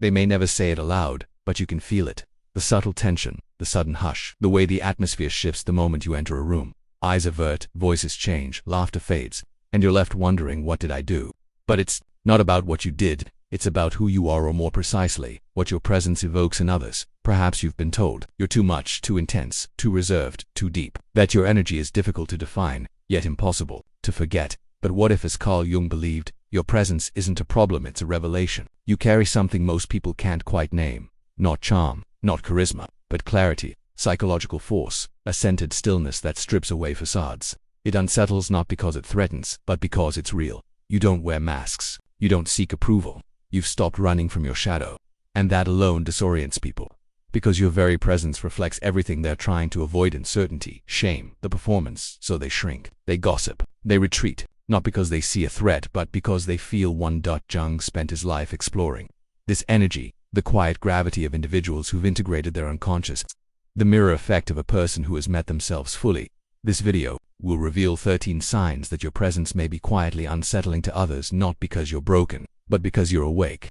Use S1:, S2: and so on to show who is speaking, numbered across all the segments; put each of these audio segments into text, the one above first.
S1: They may never say it aloud, but you can feel it. The subtle tension, the sudden hush, the way the atmosphere shifts the moment you enter a room. Eyes avert, voices change, laughter fades, and you're left wondering, what did I do? But it's not about what you did, it's about who you are, or more precisely, what your presence evokes in others. Perhaps you've been told you're too much, too intense, too reserved, too deep, that your energy is difficult to define, yet impossible to forget. But what if, as Carl Jung believed, your presence isn't a problem, it's a revelation? You carry something most people can't quite name. Not charm, not charisma, but clarity, psychological force, a scented stillness that strips away facades. It unsettles not because it threatens, but because it's real. You don't wear masks. You don't seek approval. You've stopped running from your shadow. And that alone disorients people. Because your very presence reflects everything they're trying to avoid: uncertainty, shame, the performance. So they shrink, they gossip, they retreat, not because they see a threat, but because they feel one. Jung spent his life exploring this energy, the quiet gravity of individuals who've integrated their unconscious, the mirror effect of a person who has met themselves fully. This video will reveal 13 signs that your presence may be quietly unsettling to others, not because you're broken, but because you're awake.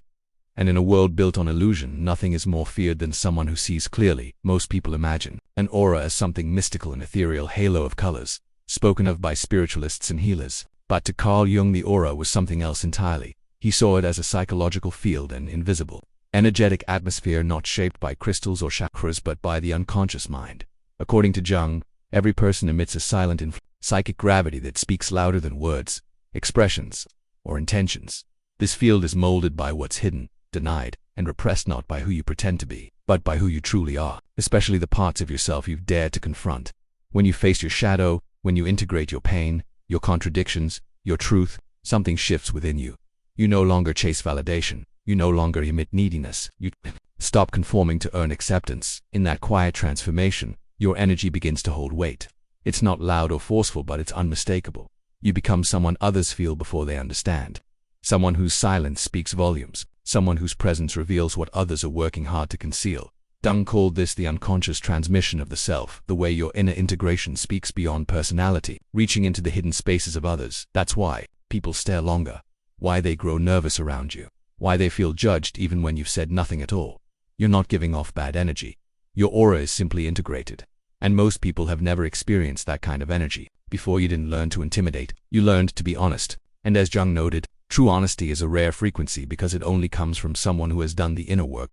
S1: And in a world built on illusion, nothing is more feared than someone who sees clearly. Most people imagine an aura as something mystical, an ethereal halo of colors, spoken of by spiritualists and healers. But to Carl Jung, the aura was something else entirely. He saw it as a psychological field, an invisible, energetic atmosphere not shaped by crystals or chakras, but by the unconscious mind. According to Jung, every person emits a silent psychic gravity that speaks louder than words, expressions, or intentions. This field is molded by what's hidden, denied, and repressed, not by who you pretend to be, but by who you truly are, especially the parts of yourself you've dared to confront. When you face your shadow, when you integrate your pain, your contradictions, your truth, something shifts within you. You no longer chase validation. You no longer emit neediness. You stop conforming to earn acceptance. In that quiet transformation, your energy begins to hold weight. It's not loud or forceful, but it's unmistakable. You become someone others feel before they understand. Someone whose silence speaks volumes. Someone whose presence reveals what others are working hard to conceal. Jung called this the unconscious transmission of the self, the way your inner integration speaks beyond personality, reaching into the hidden spaces of others. That's why people stare longer, why they grow nervous around you, why they feel judged even when you've said nothing at all. You're not giving off bad energy. Your aura is simply integrated. And most people have never experienced that kind of energy. Before, you didn't learn to intimidate, you learned to be honest. And as Jung noted, true honesty is a rare frequency because it only comes from someone who has done the inner work.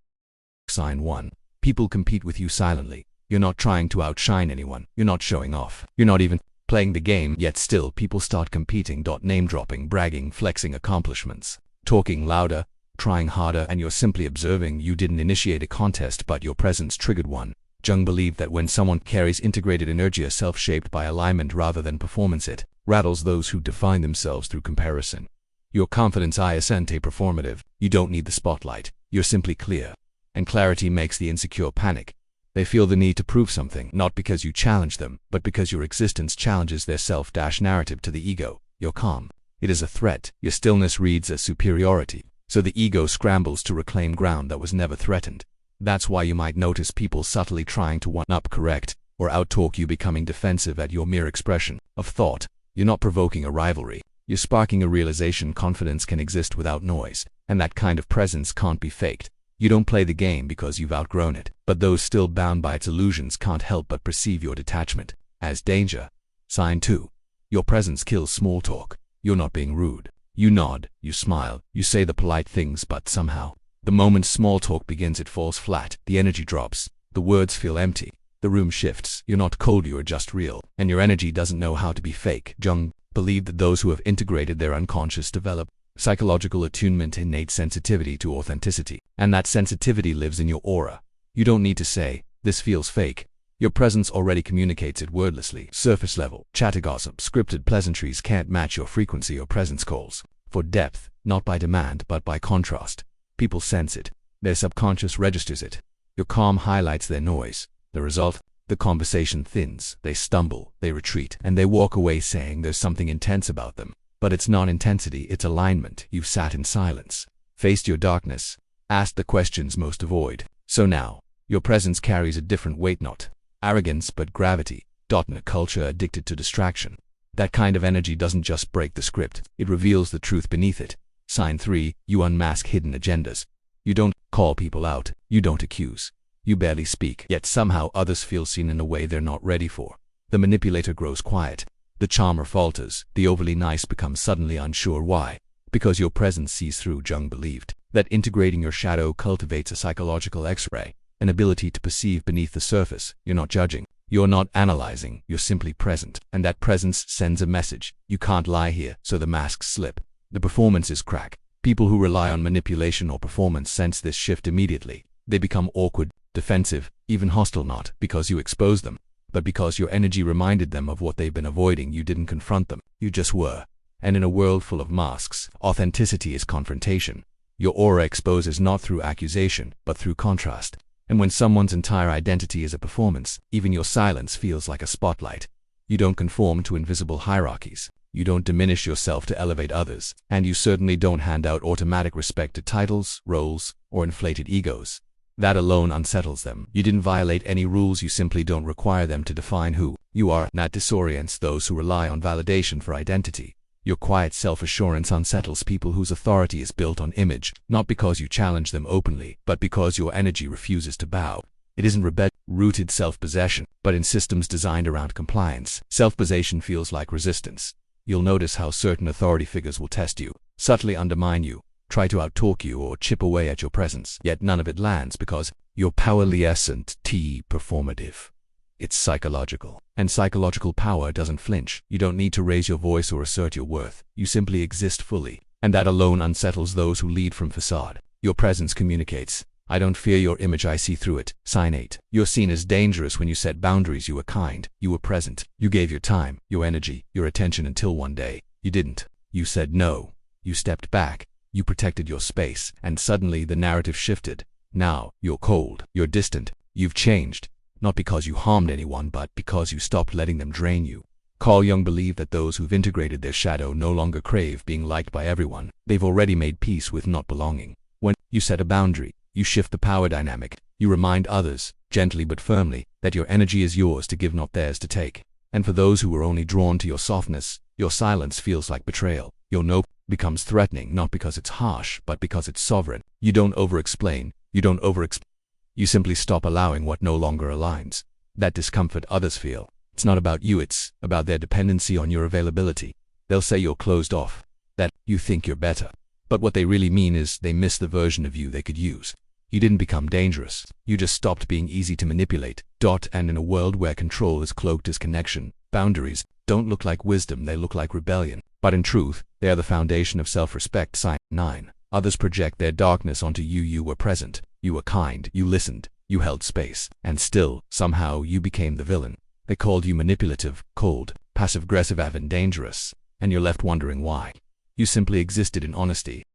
S1: Sign 1. People compete with you silently. You're not trying to outshine anyone. You're not showing off. You're not even playing the game, yet still people start competing. Name-dropping, bragging, flexing accomplishments, talking louder, trying harder, and you're simply observing. You didn't initiate a contest, but your presence triggered one. Jung believed that when someone carries integrated energy, a self shaped by alignment rather than performance, it rattles those who define themselves through comparison. Your confidence isn't performative. You don't need the spotlight. You're simply clear. And clarity makes the insecure panic. They feel the need to prove something, not because you challenge them, but because your existence challenges their self-narrative. To the ego, your calm, it is a threat. Your stillness reads as superiority. So the ego scrambles to reclaim ground that was never threatened. That's why you might notice people subtly trying to one-up, correct, or outtalk you, becoming defensive at your mere expression of thought. You're not provoking a rivalry. You're sparking a realization. Confidence can exist without noise, and that kind of presence can't be faked. You don't play the game because you've outgrown it, but those still bound by its illusions can't help but perceive your detachment as danger. Sign 2. Your presence kills small talk. You're not being rude. You nod, you smile, you say the polite things, but somehow, the moment small talk begins, it falls flat. The energy drops. The words feel empty. The room shifts. You're not cold, you're just real. And your energy doesn't know how to be fake. Jung believed that those who have integrated their unconscious develop psychological attunement, innate sensitivity to authenticity. And that sensitivity lives in your aura. You don't need to say, "This feels fake." Your presence already communicates it wordlessly. Surface level, chatter, gossip, scripted pleasantries can't match your frequency. Or presence calls for depth, not by demand, but by contrast. People sense it. Their subconscious registers it. Your calm highlights their noise. The result? The conversation thins. They stumble, they retreat, and they walk away saying there's something intense about them. But it's not intensity, it's alignment. You've sat in silence, faced your darkness, asked the questions most avoid. So now, your presence carries a different weight, not arrogance, but gravity. In a culture addicted to distraction, that kind of energy doesn't just break the script, it reveals the truth beneath it. Sign 3. You unmask hidden agendas. You don't call people out. You don't accuse. You barely speak. Yet somehow others feel seen in a way they're not ready for. The manipulator grows quiet. The charmer falters. The overly nice becomes suddenly unsure. Why? Because your presence sees through. Jung believed that integrating your shadow cultivates a psychological X-ray, an ability to perceive beneath the surface. You're not judging. You're not analyzing. You're simply present. And that presence sends a message. You can't lie here. So the masks slip. The performances crack. People who rely on manipulation or performance sense this shift immediately. They become awkward, defensive, even hostile, not because you exposed them, but because your energy reminded them of what they've been avoiding. You didn't confront them. You just were. And in a world full of masks, authenticity is confrontation. Your aura exposes not through accusation, but through contrast. And when someone's entire identity is a performance, even your silence feels like a spotlight. You don't conform to invisible hierarchies. You don't diminish yourself to elevate others. And you certainly don't hand out automatic respect to titles, roles, or inflated egos. That alone unsettles them. You didn't violate any rules. You simply don't require them to define who you are. And that disorients those who rely on validation for identity. Your quiet self-assurance unsettles people whose authority is built on image, not because you challenge them openly, but because your energy refuses to bow. It isn't rebellion-rooted self-possession, but in systems designed around compliance. Self-possession feels like resistance. You'll notice how certain authority figures will test you, subtly undermine you, try to outtalk you or chip away at your presence. Yet none of it lands because you're powerlessant performative. It's psychological. And psychological power doesn't flinch. You don't need to raise your voice or assert your worth. You simply exist fully. And that alone unsettles those who lead from facade. Your presence communicates. I don't fear your image, I see through it. Sign 8. You're seen as dangerous when you set boundaries. You were kind. You were present. You gave your time, your energy, your attention until one day you didn't. You said no. You stepped back. You protected your space. And suddenly the narrative shifted. Now you're cold. You're distant. You've changed. Not because you harmed anyone, but because you stopped letting them drain you. Carl Jung believed that those who've integrated their shadow no longer crave being liked by everyone. They've already made peace with not belonging. When you set a boundary, you shift the power dynamic. You remind others, gently but firmly, that your energy is yours to give, not theirs to take. And for those who were only drawn to your softness, your silence feels like betrayal. Your no becomes threatening, not because it's harsh, but because it's sovereign. You don't over-explain. You simply stop allowing what no longer aligns. That discomfort others feel. It's not about you, it's about their dependency on your availability. They'll say you're closed off, that you think you're better. But what they really mean is they miss the version of you they could use. You didn't become dangerous. You just stopped being easy to manipulate. And in a world where control is cloaked as connection, boundaries don't look like wisdom, they look like rebellion. But in truth, they are the foundation of self-respect. Sign 9. Others project their darkness onto you. You were present. You were kind. You listened. You held space. And still, somehow, you became the villain. They called you manipulative, cold, passive-aggressive, and dangerous. And you're left wondering why. You simply existed in honesty.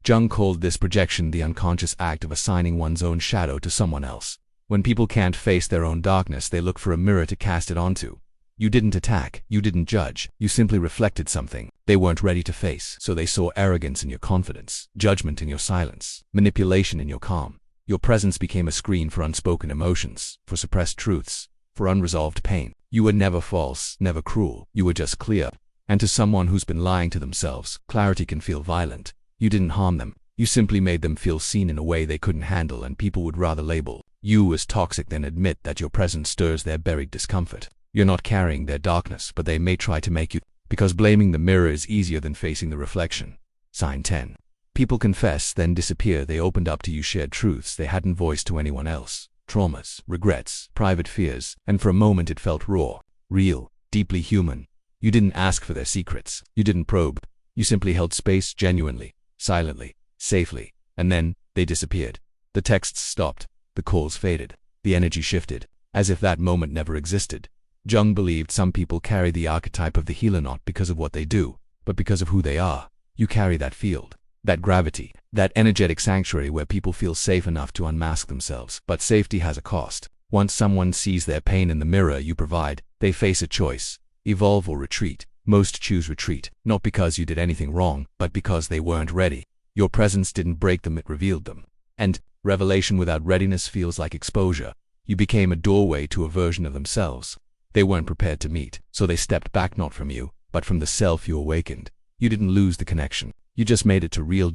S1: Jung called this projection the unconscious act of assigning one's own shadow to someone else. When people can't face their own darkness, they look for a mirror to cast it onto. You didn't attack. You didn't judge. You simply reflected something they weren't ready to face. So they saw arrogance in your confidence, judgment in your silence, manipulation in your calm. Your presence became a screen for unspoken emotions, for suppressed truths, for unresolved pain. You were never false, never cruel. You were just clear. And to someone who's been lying to themselves, clarity can feel violent. You didn't harm them. You simply made them feel seen in a way they couldn't handle, and people would rather label you as toxic than admit that your presence stirs their buried discomfort. You're not carrying their darkness, but they may try to make you, because blaming the mirror is easier than facing the reflection. Sign 10. People confess, then disappear. They opened up to you, shared truths they hadn't voiced to anyone else. Traumas, regrets, private fears, and for a moment it felt raw, real, deeply human. You didn't ask for their secrets. You didn't probe. You simply held space genuinely, silently, safely, and then they disappeared. The texts stopped. The calls faded. The energy shifted, as if that moment never existed. Jung believed some people carry the archetype of the healer not because of what they do, but because of who they are. You carry that field, that gravity, that energetic sanctuary where people feel safe enough to unmask themselves. But safety has a cost. Once someone sees their pain in the mirror you provide, they face a choice: evolve or retreat. Most choose retreat, not because you did anything wrong, but because they weren't ready. Your presence didn't break them, it revealed them. And revelation without readiness feels like exposure. You became a doorway to a version of themselves they weren't prepared to meet, so they stepped back, not from you, but from the self you awakened. You didn't lose the connection. You just made it to real.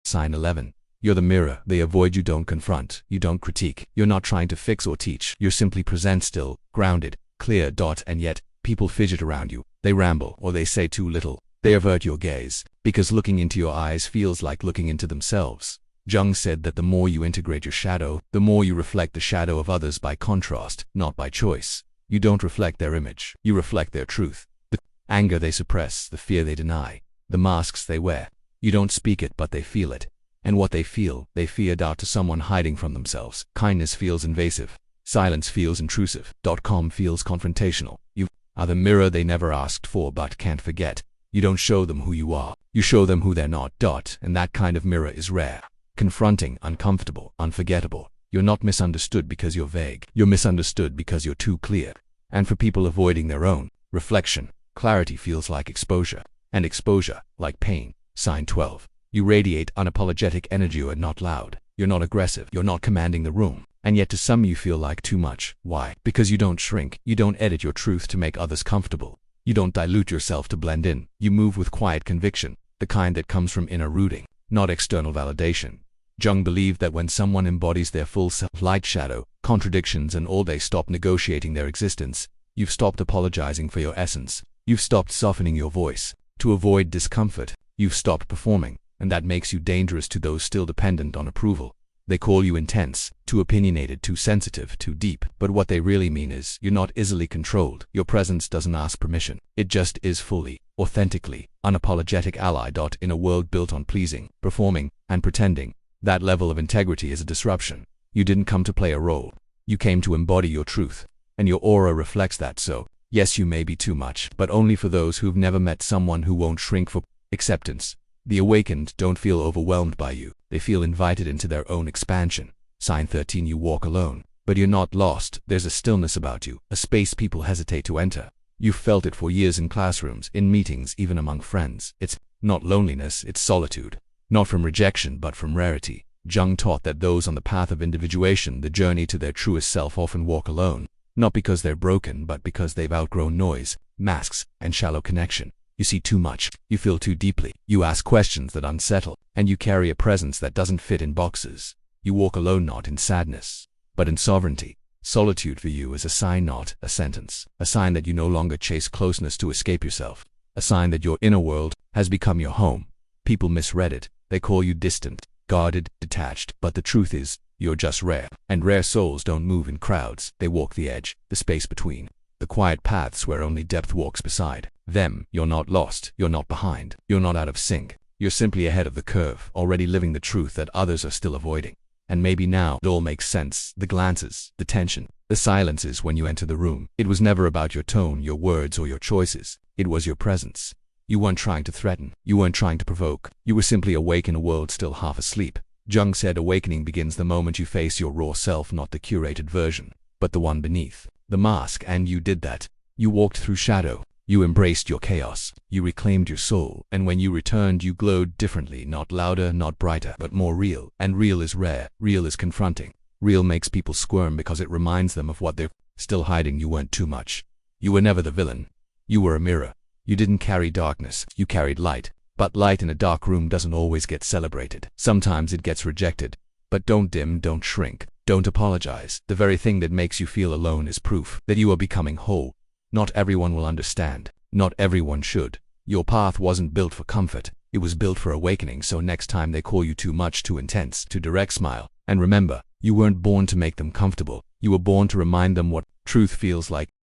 S1: Sign 11. You're the mirror they avoid. You don't confront, you don't critique, you're not trying to fix or teach, you're simply present, still, grounded, clear. And yet, people fidget around you, they ramble, or they say too little. They avert your gaze, because looking into your eyes feels like looking into themselves. Jung said that the more you integrate your shadow, the more you reflect the shadow of others by contrast, not by choice. You don't reflect their image, you reflect their truth. The anger they suppress, the fear they deny, the masks they wear. You don't speak it, but they feel it. And what they feel, they fear. To someone hiding from themselves, kindness feels invasive. Silence feels intrusive. Calm feels confrontational. You are the mirror they never asked for but can't forget. You don't show them who you are, you show them who they're not. And that kind of mirror is rare. Confronting, uncomfortable, unforgettable. You're not misunderstood because you're vague. You're misunderstood because you're too clear. And for people avoiding their own reflection, clarity feels like exposure. And exposure, like pain. Sign 12. You radiate unapologetic energy. You're not loud. You're not aggressive. You're not commanding the room. And yet to some you feel like too much. Why? Because you don't shrink. You don't edit your truth to make others comfortable. You don't dilute yourself to blend in. You move with quiet conviction, the kind that comes from inner rooting, not external validation. Jung believed that when someone embodies their full self, light, shadow, contradictions and all, they stop negotiating their existence. You've stopped apologizing for your essence. You've stopped softening your voice to avoid discomfort. You've stopped performing, and that makes you dangerous to those still dependent on approval. They call you intense, too opinionated, too sensitive, too deep, but what they really mean is you're not easily controlled. Your presence doesn't ask permission. It just is fully, authentically, unapologetic ally. In a world built on pleasing, performing, and pretending, that level of integrity is a disruption. You didn't come to play a role. You came to embody your truth, and your aura reflects that. So, yes, you may be too much, but only for those who've never met someone who won't shrink for acceptance. The awakened don't feel overwhelmed by you. They feel invited into their own expansion. Sign 13. You walk alone, but you're not lost. There's a stillness about you, a space people hesitate to enter. You've felt it for years in classrooms, in meetings, even among friends. It's not loneliness, it's solitude. Not from rejection, but from rarity. Jung taught that those on the path of individuation, the journey to their truest self, often walk alone. Not because they're broken, but because they've outgrown noise, masks, and shallow connection. You see too much, you feel too deeply, you ask questions that unsettle, and you carry a presence that doesn't fit in boxes. You walk alone not in sadness, but in sovereignty. Solitude for you is a sign, not a sentence. A sign that you no longer chase closeness to escape yourself. A sign that your inner world has become your home. People misread it. They call you distant, guarded, detached, but the truth is, you're just rare. And rare souls don't move in crowds. They walk the edge, the space between. The quiet paths where only depth walks beside them. You're not lost, you're not behind, you're not out of sync. You're simply ahead of the curve, already living the truth that others are still avoiding. And maybe now it all makes sense. The glances, the tension, the silences when you enter the room. It was never about your tone, your words, or your choices. It was your presence. You weren't trying to threaten, you weren't trying to provoke. You were simply awake in a world still half asleep. Jung said awakening begins the moment you face your raw self, not the curated version, but the one beneath the mask. And you did that. You walked through shadow. You embraced your chaos. You reclaimed your soul. And when you returned, you glowed differently, not louder, not brighter, but more real. And real is rare. Real is confronting. Real makes people squirm because it reminds them of what they're still hiding. You weren't too much. You were never the villain. You were a mirror. You didn't carry darkness. You carried light. But light in a dark room doesn't always get celebrated. Sometimes it gets rejected. But don't dim, don't shrink. Don't apologize. The very thing that makes you feel alone is proof that you are becoming whole. Not everyone will understand. Not everyone should. Your path wasn't built for comfort. It was built for awakening. So next time they call you too much, too intense, too direct, smile. And remember, you weren't born to make them comfortable. You were born to remind them what truth feels like.